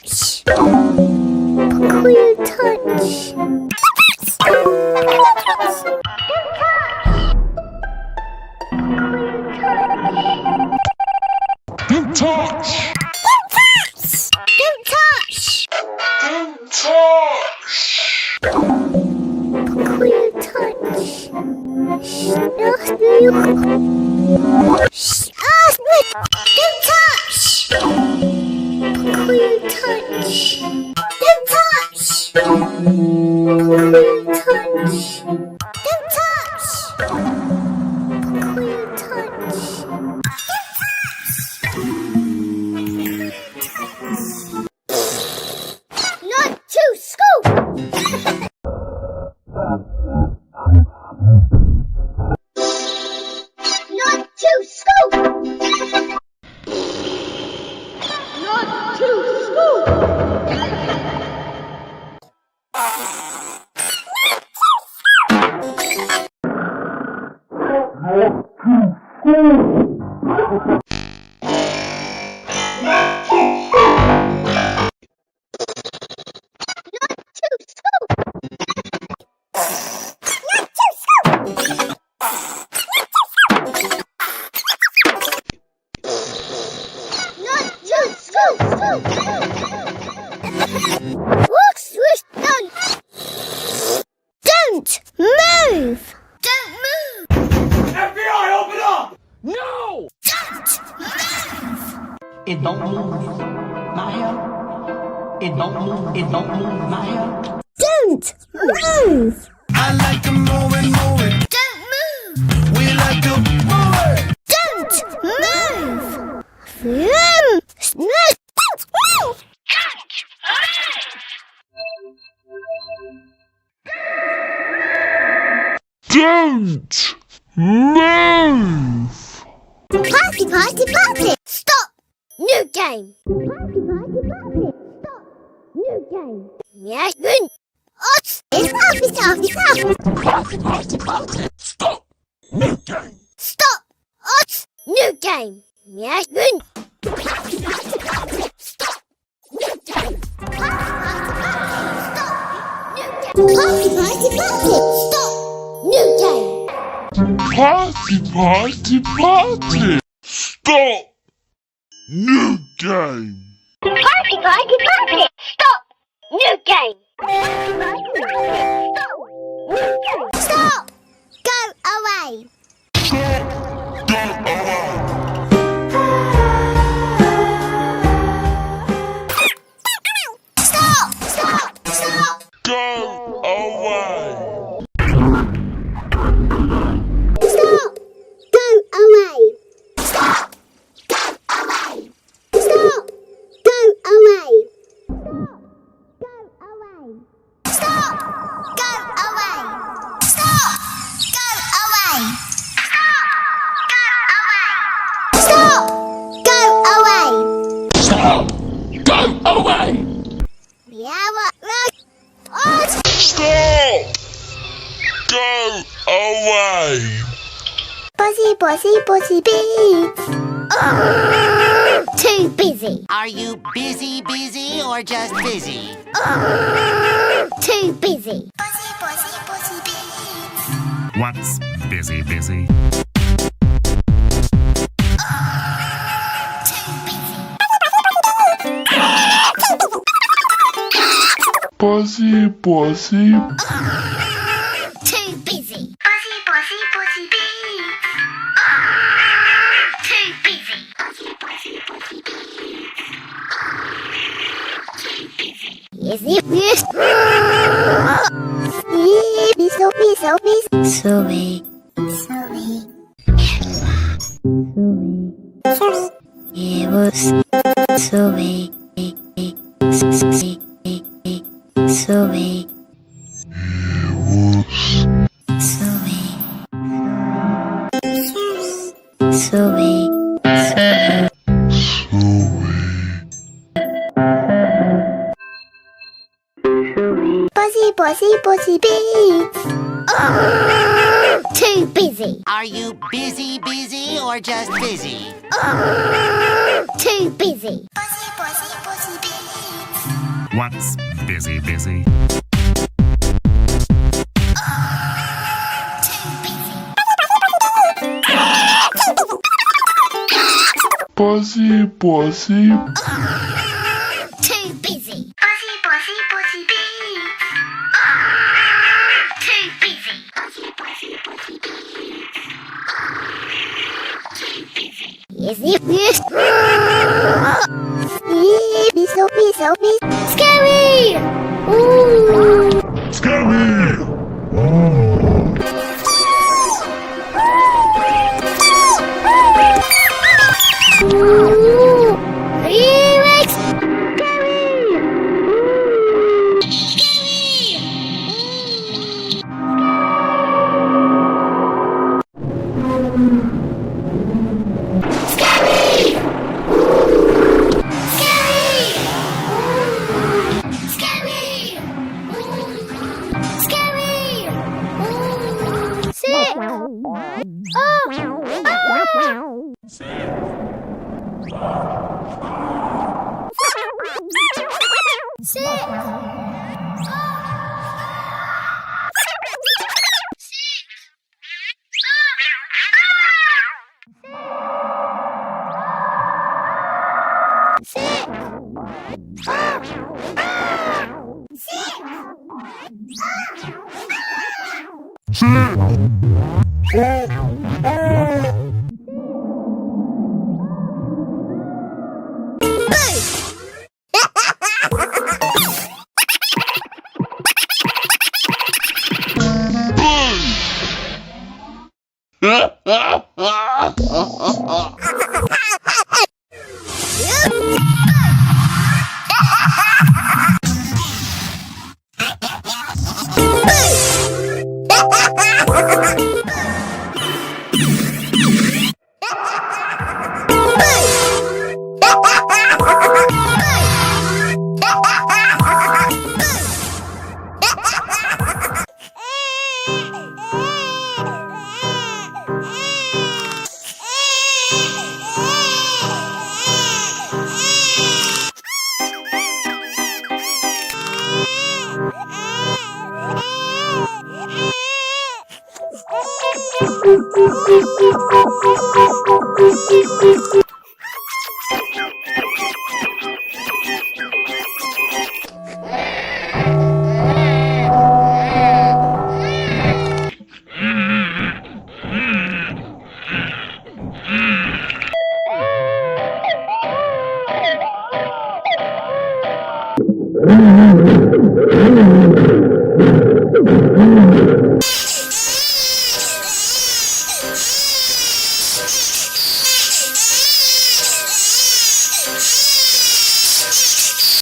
touch. Pocoyo touch. Don't touch! Don't touch. Don't touch! Pocoyo touch. Don't touch. Pocoyo touch. Don't touch. Pocoyo touch. Don't touch. Pocoyo touch. Not to school. Not to school. Not to school. Don't move! Don't move! FBI, open up! No! Don't move! It don't move my hair. It don't move my hair. Don't move! I like to move it, move it. Don't move! We like to move it. Don't move! Snake! Don't move! Don't move! Party, party, party! Stop! New game! Party, party, party! Stop! New game! Yes, run! It's up, it's up, it's up! Party, party, party. Stop! New game! Stop! New game! Yes, run! Party, party, party! Stop! New game! Party, party, party! Stop! New game! Party, party, party. Stop! New game! Party, party, party! Stop! New game! Stop! Go away! Stop! Go away! Stop! Stop! Stop! Go away! Stop! Go away! Stop! Go away! Stop! Go away! Stop! Go away! Stop! Go away! Stop! Go away! Stop! Go away! Yeah, what? Stop! Go away! Bossy, bossy, bossy beats. Too busy. Are you busy or just busy? Too busy. Bossy, bossy, bossy beats. What's busy? Too busy. Bossy, bossy. Too busy. Bossy, bossy, bossy beats. Too busy. Bossy, bossy, bossy beats. Too busy. Yes, yes, yes. Sorry. It was sorry. Sorry. Sorry. Bossy beats. Too busy. Are you busy or just busy? Too busy. Bossy beats. What's busy, busy? Pussy, pussy. Too busy. Too busy. Yes, yes. Be scary. Ooh. Scary. Ooh. Remix.